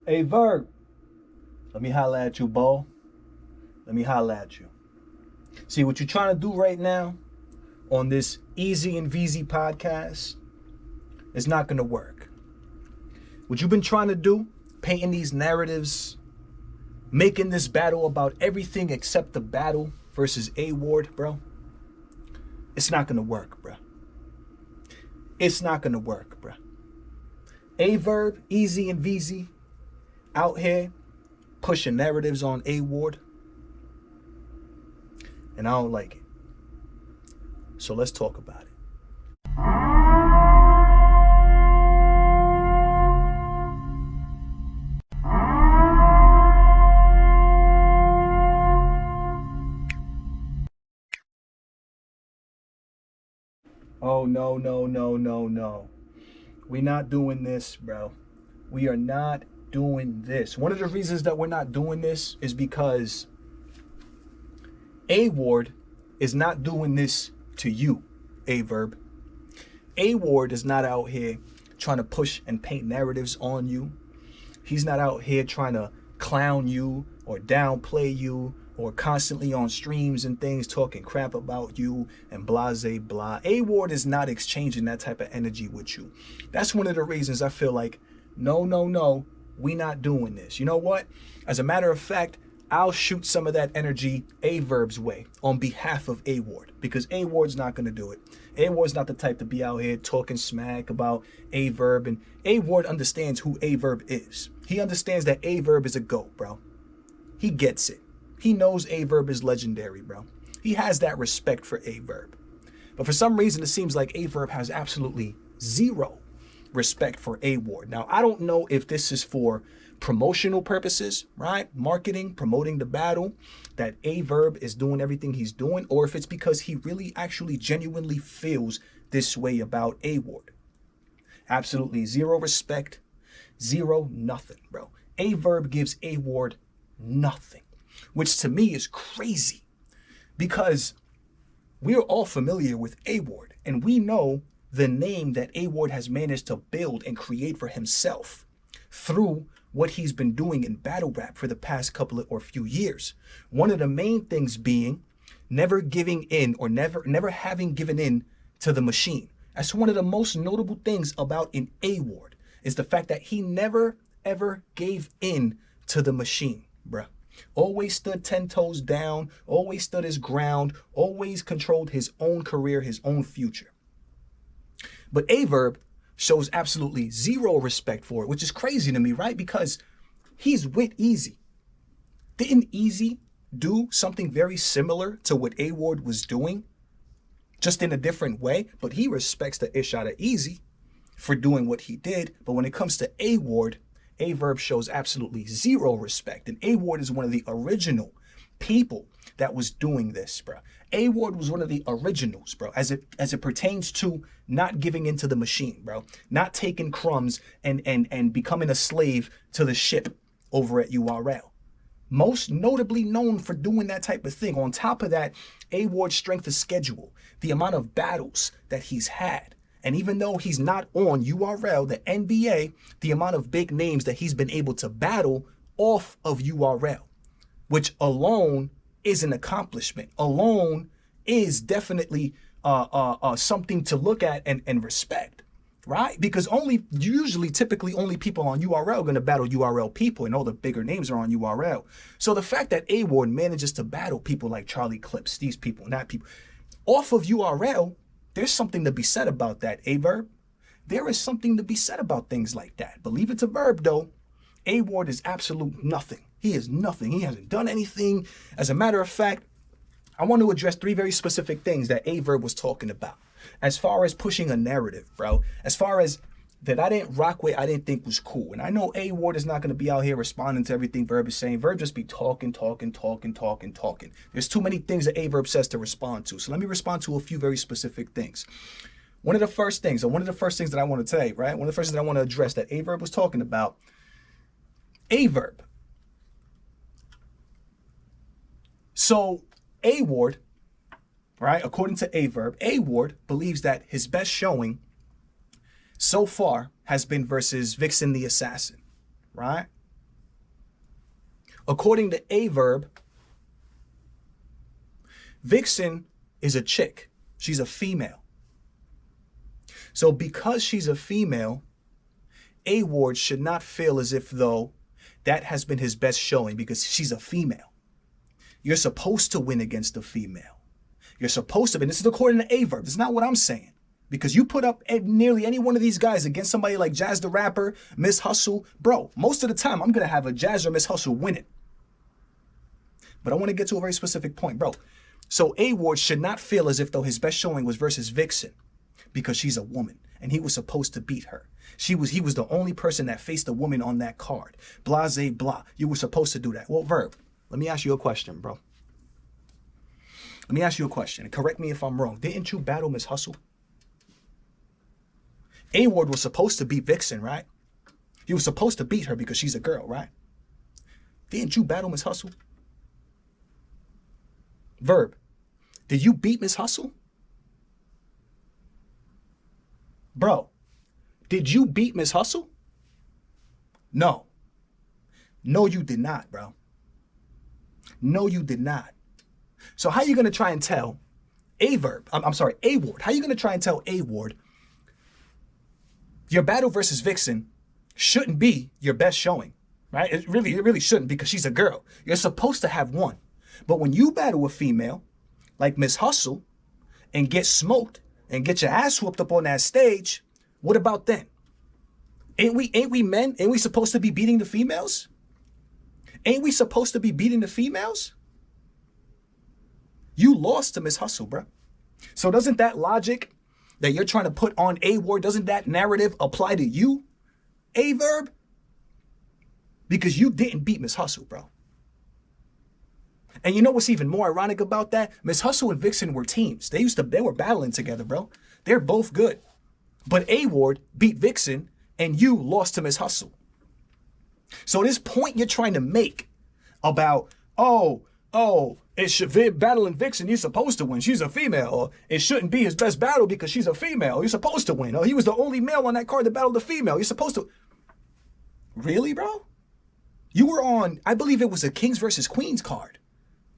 Hey, Verb, let me holla at you, Bo. Let me holla at you. See, what you're trying to do right now on this Easy and VZ podcast is not going to work. What you've been trying to do, painting these narratives, making this battle about everything except the battle versus A Ward, bro, it's not going to work, bro. It's not going to work, bro. A Verb, Easy and VZ out here pushing narratives on A Ward, and I don't like it. So let's talk about it. Oh, no, no, no, no, no. We're not doing this, bro. We are not doing this. One of the reasons that we're not doing this is because A Ward is not doing this to you, A Verb. A Ward is not out here trying to push and paint narratives on you. He's not out here trying to clown you or downplay you or constantly on streams and things talking crap about you and blase blah. A Ward is not exchanging that type of energy with you. That's one of the reasons I feel like, no, we not doing this. You know what? As a matter of fact, I'll shoot some of that energy A Verb's way on behalf of A Ward, because A Ward's not going to do it. A Ward's not the type to be out here talking smack about A Verb, and A Ward understands who A Verb is. He understands that A Verb is a GOAT, bro. He gets it. He knows A Verb is legendary, bro. He has that respect for A Verb. But for some reason, it seems like A Verb has absolutely zero respect for A Ward. Now, I don't know if this is for promotional purposes, right? Marketing, promoting the battle, that A Verb is doing everything he's doing, or if it's because he really actually genuinely feels this way about A Ward. Absolutely zero respect, zero nothing, bro. A Verb gives A Ward nothing, which to me is crazy, because we're all familiar with A Ward and we know the name that A Ward has managed to build and create for himself through what he's been doing in battle rap for the past couple of or few years. One of the main things being never giving in, or never having given in to the machine. That's one of the most notable things about an A Ward, is the fact that he never ever gave in to the machine, bruh. Always stood 10 toes down, always stood his ground, always controlled his own career, his own future. But A Verb shows absolutely zero respect for it, which is crazy to me, right? Because he's with Easy. Didn't Easy do something very similar to what A Ward was doing, just in a different way? But he respects the ish out of Easy for doing what he did. But when it comes to A Ward, A Verb shows absolutely zero respect. And A Ward is one of the original people that was doing this, bro. A Ward was one of the originals, bro, as it pertains to not giving into the machine, bro. Not taking crumbs and becoming a slave to the ship over at URL. Most notably known for doing that type of thing. On top of that, A Ward's strength of schedule, the amount of battles that he's had. And even though he's not on URL, the NBA, the amount of big names that he's been able to battle off of URL, which alone is an accomplishment, alone is definitely something to look at and respect, right? Because typically only people on URL are going to battle URL people, and all the bigger names are on URL. So the fact that A Ward manages to battle people like Charlie Clips, these people and that people, off of URL, there's something to be said about that, A Verb. There is something to be said about things like that. Believe it to Verb, though, A Ward is absolute nothing. He is nothing. He hasn't done anything. As a matter of fact, I want to address three very specific things that A Verb was talking about. As far as pushing a narrative, bro. As far as that I didn't rock with, I didn't think was cool. And I know A Ward is not going to be out here responding to everything Verb is saying. Verb just be talking. There's too many things that A Verb says to respond to. So let me respond to a few very specific things. One of the first things that I want to say, right? One of the first things that I want to address that A Verb was talking about. A Verb. So A Ward, right? According to A Ward believes that his best showing so far has been versus Vixen the Assassin, right? According to a Verb, Vixen is a chick. She's a female. So because she's a female, A Ward should not feel as if though that has been his best showing because she's a female. You're supposed to win against a female. You're supposed to, and this is according to A Verb. This is not what I'm saying. Because you put up nearly any one of these guys against somebody like Jazz the Rapper, Miss Hustle, bro, most of the time I'm going to have a Jazz or Miss Hustle winning. But I want to get to a very specific point, bro. So A Ward should not feel as if though his best showing was versus Vixen because she's a woman and he was supposed to beat her. He was the only person that faced a woman on that card. Blase blah. You were supposed to do that. Well, Verb, let me ask you a question, bro. Let me ask you a question and correct me if I'm wrong. Didn't you battle Miss Hustle? A Ward was supposed to beat Vixen, right? He was supposed to beat her because she's a girl, right? Didn't you battle Miss Hustle? Verb, did you beat Miss Hustle? Bro, did you beat Miss Hustle? No. No, you did not, bro. No, you did not. So how are you going to try and tell A Ward, how are you going to try and tell A Ward your battle versus Vixen shouldn't be your best showing, right? It really shouldn't because she's a girl. You're supposed to have one. But when you battle a female like Miss Hustle and get smoked and get your ass whooped up on that stage, what about then? Ain't we men? Ain't we supposed to be beating the females? Ain't we supposed to be beating the females? You lost to Miss Hustle, bro. So doesn't that logic that you're trying to put on A Ward, doesn't that narrative apply to you, A Verb? Because you didn't beat Miss Hustle, bro. And you know what's even more ironic about that? Miss Hustle and Vixen were teams. They were battling together, bro. They're both good. But A Ward beat Vixen and you lost to Miss Hustle. So this point you're trying to make about, it should be battling Vixen, you're supposed to win. She's a female. Or it shouldn't be his best battle because she's a female. You're supposed to win. Or he was the only male on that card that battled the female. You're supposed to. Really, bro? You were on, I believe it was a Kings versus Queens card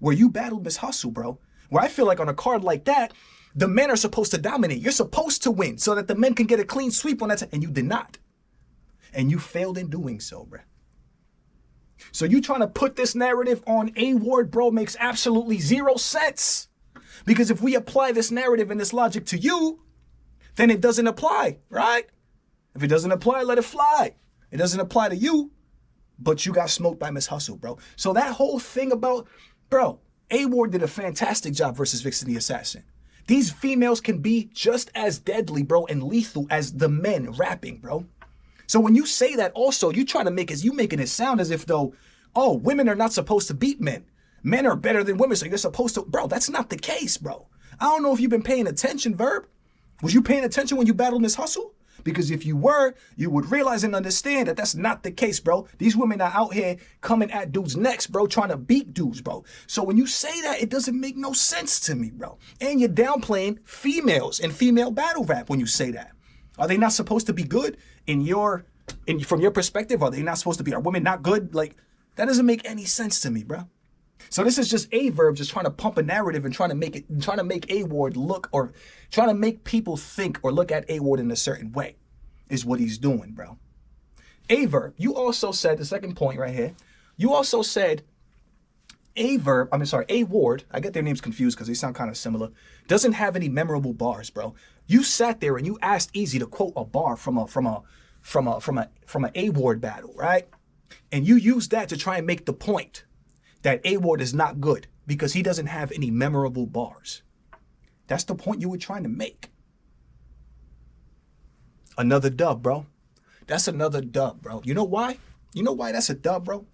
where you battled Miss Hustle, bro. Where I feel like on a card like that, the men are supposed to dominate. You're supposed to win so that the men can get a clean sweep on that. And you did not. And you failed in doing so, bro. So you trying to put this narrative on A Ward, bro, makes absolutely zero sense. Because if we apply this narrative and this logic to you, then it doesn't apply, right? If it doesn't apply, let it fly. It doesn't apply to you, but you got smoked by Miss Hustle, bro. So that whole thing about, bro, A Ward did a fantastic job versus Vixen the Assassin. These females can be just as deadly, bro, and lethal as the men rapping, bro. So when you say that also, you try to make it, you making it sound as if though, oh, women are not supposed to beat men. Men are better than women, so you're supposed to, bro, that's not the case, bro. I don't know if you've been paying attention, Verb. Was you paying attention when you battled Miss Hustle? Because if you were, you would realize and understand that that's not the case, bro. These women are out here coming at dudes' necks, bro, trying to beat dudes, bro. So when you say that, it doesn't make no sense to me, bro. And you're downplaying females and female battle rap when you say that. Are they not supposed to be good from your perspective? Are they not supposed to be? Are women not good? Like, that doesn't make any sense to me, bro. So this is just A Verb just trying to pump a narrative and trying to make A Ward look, or trying to make people think or look at A Ward in a certain way is what he's doing, bro. A Verb, you also said, the second point right here, you also said A Ward, I get their names confused because they sound kind of similar, doesn't have any memorable bars, bro. You sat there and you asked Easy to quote a bar from an A Ward battle, right? And you used that to try and make the point that A Ward is not good because he doesn't have any memorable bars. That's the point you were trying to make. Another dub, bro. That's another dub, bro. You know why? You know why that's a dub, bro?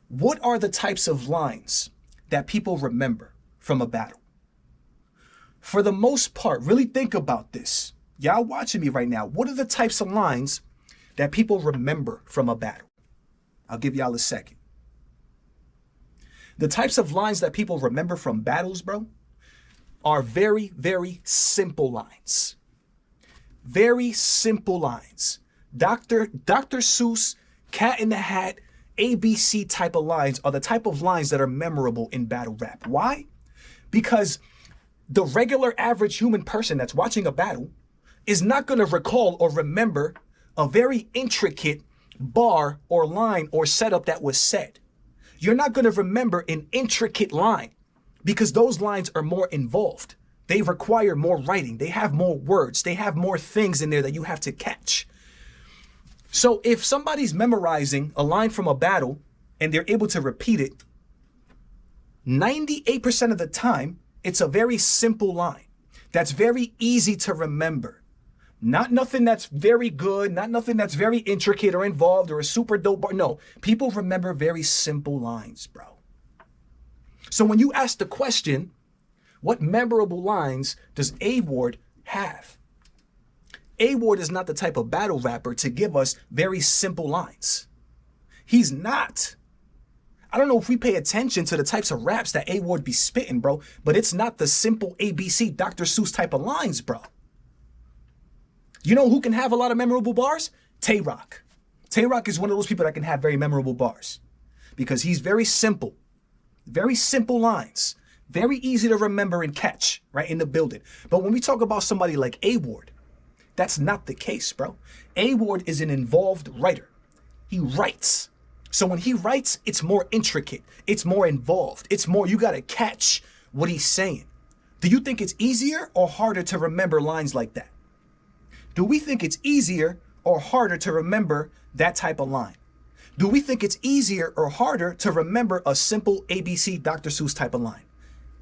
What are the types of lines that people remember from a battle? For the most part, really think about this. Y'all watching me right now. What are the types of lines that people remember from a battle? I'll give y'all a second. The types of lines that people remember from battles, bro, are very, very simple lines. Very simple lines. Dr. Seuss, Cat in the Hat, ABC type of lines are the type of lines that are memorable in battle rap. Why? Because the regular average human person that's watching a battle is not going to recall or remember a very intricate bar or line or setup that was said. You're not going to remember an intricate line because those lines are more involved. They require more writing. They have more words. They have more things in there that you have to catch. So if somebody's memorizing a line from a battle and they're able to repeat it, 98% of the time, it's a very simple line that's very easy to remember. Not nothing that's very good, not nothing that's very intricate or involved or a super dope bar. No, people remember very simple lines, bro. So when you ask the question, what memorable lines does A-Ward have? A-Ward is not the type of battle rapper to give us very simple lines. He's not. I don't know if we pay attention to the types of raps that A-Ward be spitting, bro, but it's not the simple ABC Dr. Seuss type of lines, bro. You know who can have a lot of memorable bars? Tay-Rock. Tay-Rock is one of those people that can have very memorable bars because he's very simple lines, very easy to remember and catch right in the building. But when we talk about somebody like A-Ward, that's not the case, bro. A-Ward is an involved writer. He writes. So when he writes, it's more intricate. It's more involved. It's more, you got to catch what he's saying. Do you think it's easier or harder to remember lines like that? Do we think it's easier or harder to remember that type of line? Do we think it's easier or harder to remember a simple ABC Dr. Seuss type of line?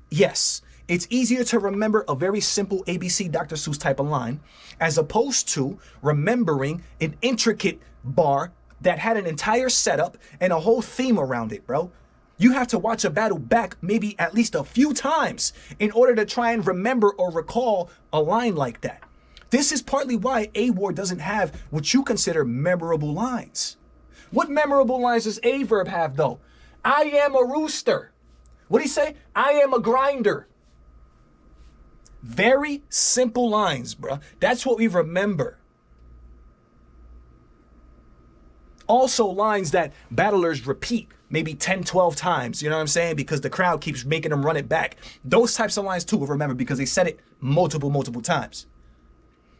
Yes, it's easier to remember a very simple ABC Dr. Seuss type of line as opposed to remembering an intricate bar that had an entire setup and a whole theme around it, bro. You have to watch a battle back maybe at least a few times in order to try and remember or recall a line like that. This is partly why A-Ward doesn't have what you consider memorable lines. What memorable lines does A-Verb have though? I am a rooster. What'd he say? I am a grinder. Very simple lines, bro. That's what we remember. Also lines that battlers repeat maybe 10, 12 times, you know what I'm saying? Because the crowd keeps making them run it back. Those types of lines too we'll remember because they said it multiple times.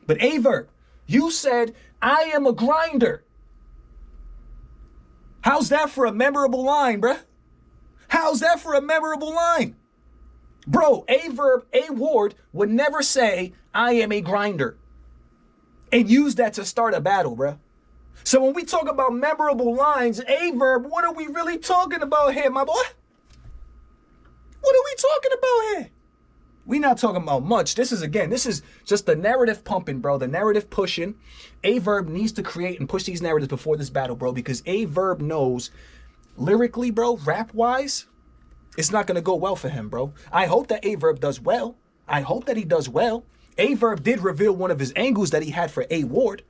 But A-Verb, you said, I am a grinder. How's that for a memorable line, bruh? How's that for a memorable line? Bro, A-Verb, A-Ward would never say, I am a grinder and use that to start a battle, bruh. So when we talk about memorable lines, A-Verb, what are we really talking about here, my boy? What are we talking about here? We not talking about much. This is just the narrative pumping, bro. The narrative pushing. A-Verb needs to create and push these narratives before this battle, bro, because A-Verb knows lyrically, bro, rap-wise, it's not going to go well for him, bro. I hope that A-Verb does well. I hope that he does well. A-Verb did reveal one of his angles that he had for A-Ward,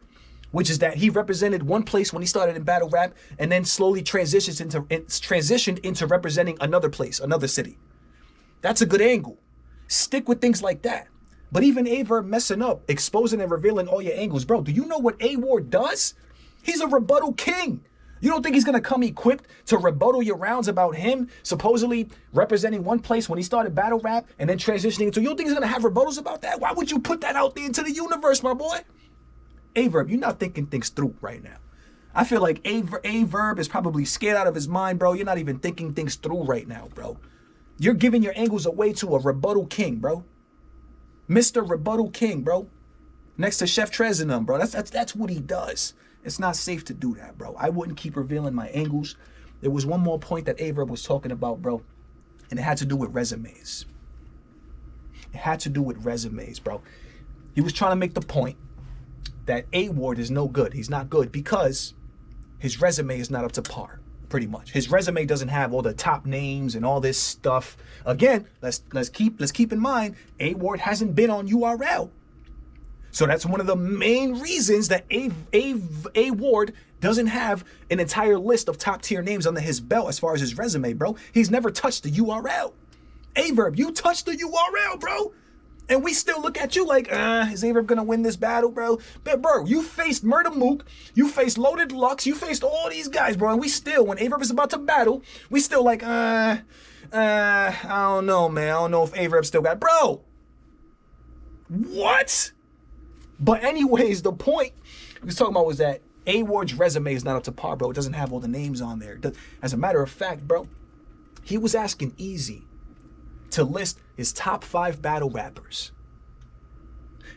which is that he represented one place when he started in battle rap and then slowly transitioned into representing another place, another city. That's a good angle. Stick with things like that. But even A-Verb messing up, exposing and revealing all your angles, bro, do you know what A-Ward does? He's a rebuttal king. You don't think he's going to come equipped to rebuttal your rounds about him supposedly representing one place when he started battle rap and then transitioning into, you don't think he's going to have rebuttals about that? Why would you put that out there into the universe, my boy? A-Verb, you're not thinking things through right now. I feel like A-Verb is probably scared out of his mind, bro. You're not even thinking things through right now, bro. You're giving your angles away to a rebuttal king, bro. Mr. Rebuttal King, bro. Next to Chef Trez and them, bro. That's what he does. It's not safe to do that, bro. I wouldn't keep revealing my angles. There was one more point that A-Verb was talking about, bro, and it had to do with resumes. It had to do with resumes, bro. He was trying to make the point that A-Ward is no good. He's not good because his resume is not up to par, pretty much. His resume doesn't have all the top names and all this stuff. Again, let's keep in mind, A-Ward hasn't been on URL. So that's one of the main reasons that A-Ward doesn't have an entire list of top tier names under his belt as far as his resume, bro. He's never touched the URL. A-Verb, you touched the URL, bro. And we still look at you like, is Averb gonna win this battle, bro? But bro, you faced Murder Mook, you faced Loaded Lux, you faced all these guys, bro. And we still, when Averb is about to battle, we still like, I don't know, man. I don't know if Averb still got, bro. What? But anyways, the point we was talking about was that A-Ward's resume is not up to par, bro. It doesn't have all the names on there. As a matter of fact, bro, he was asking Easy to list his top 5 battle rappers.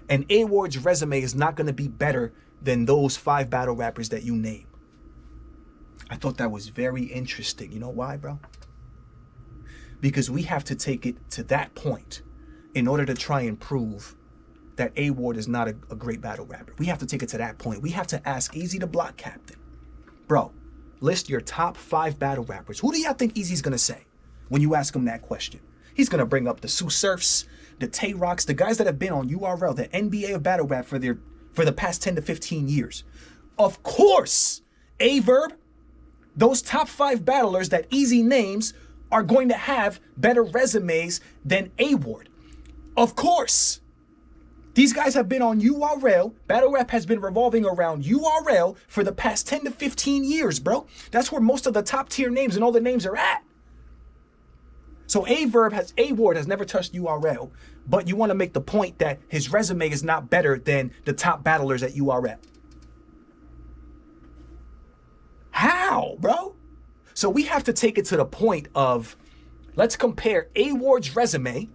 And A-Ward's resume is not going to be better than those 5 battle rappers that you name. I thought that was very interesting. You know why, bro? Because we have to take it to that point in order to try and prove that A-Ward is not a great battle rapper. We have to take it to that point. We have to ask Easy the Block Captain, bro, list your top 5 battle rappers. Who do y'all think Easy's gonna say when you ask him that question? He's gonna bring up the Sue Surfs, the Tay Rocks, the guys that have been on URL, the NBA of battle rap for the past 10 to 15 years. Of course, Averb, those top 5 battlers that Easy names are going to have better resumes than A-Ward. Of course. These guys have been on URL. Battle rap has been revolving around URL for the past 10 to 15 years, bro. That's where most of the top tier names and all the names are at. So A-Ward has never touched URL, but you want to make the point that his resume is not better than the top battlers at URL. How, bro? So we have to take it to the point of, let's compare A-Ward's resume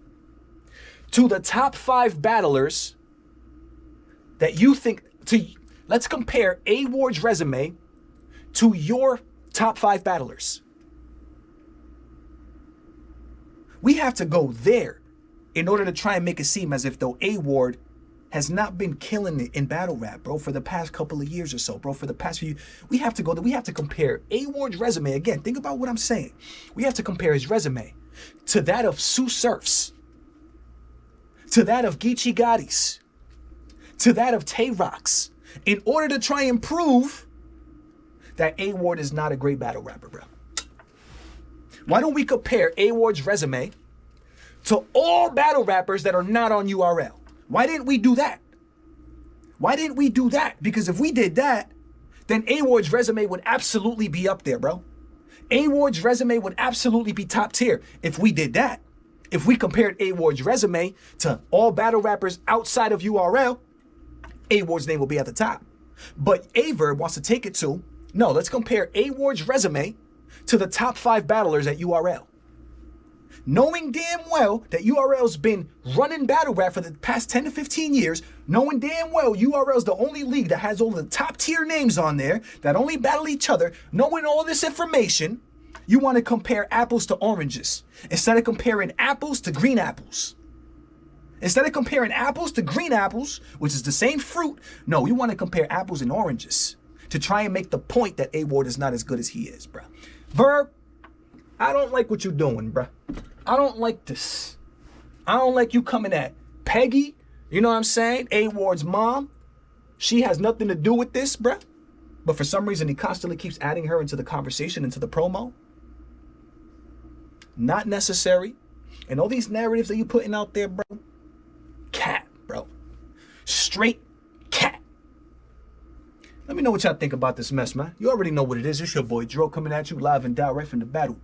to the top 5 battlers that you think, let's compare A-Ward's resume to your top 5 battlers. We have to go there in order to try and make it seem as if though A-Ward has not been killing it in battle rap, bro, for the past couple of years or so, bro. For the past few, we have to go there. We have to compare A-Ward's resume. Again, think about what I'm saying. We have to compare his resume to that of Sue Surfs, to that of Geechee Gotti's, to that of Tay Rocks, in order to try and prove that A-Ward is not a great battle rapper, bro. Why don't we compare A-Ward's resume to all battle rappers that are not on URL? Why didn't we do that? Why didn't we do that? Because if we did that, then A-Ward's resume would absolutely be up there, bro. A-Ward's resume would absolutely be top tier if we did that. If we compared A-Ward's resume to all battle rappers outside of URL, A-Ward's name will be at the top. But Averb wants to take it to, no, let's compare A-Ward's resume to the top 5 battlers at URL. Knowing damn well that URL's been running battle rap for the past 10 to 15 years, knowing damn well URL's the only league that has all the top tier names on there, that only battle each other, knowing all this information, you want to compare apples to oranges instead of comparing apples to green apples. Instead of comparing apples to green apples, which is the same fruit, no, you want to compare apples and oranges to try and make the point that A-Ward is not as good as he is, bro. Verb, I don't like what you're doing, bro. I don't like this. I don't like you coming at Peggy, you know what I'm saying? A-Ward's mom. She has nothing to do with this, bro. But for some reason, he constantly keeps adding her into the conversation, into the promo. Not necessary. And all these narratives that you putting out there, bro. Cat, bro. Straight cat. Let me know what y'all think about this mess, man. You already know what it is. It's your boy Dro coming at you live and direct from the battle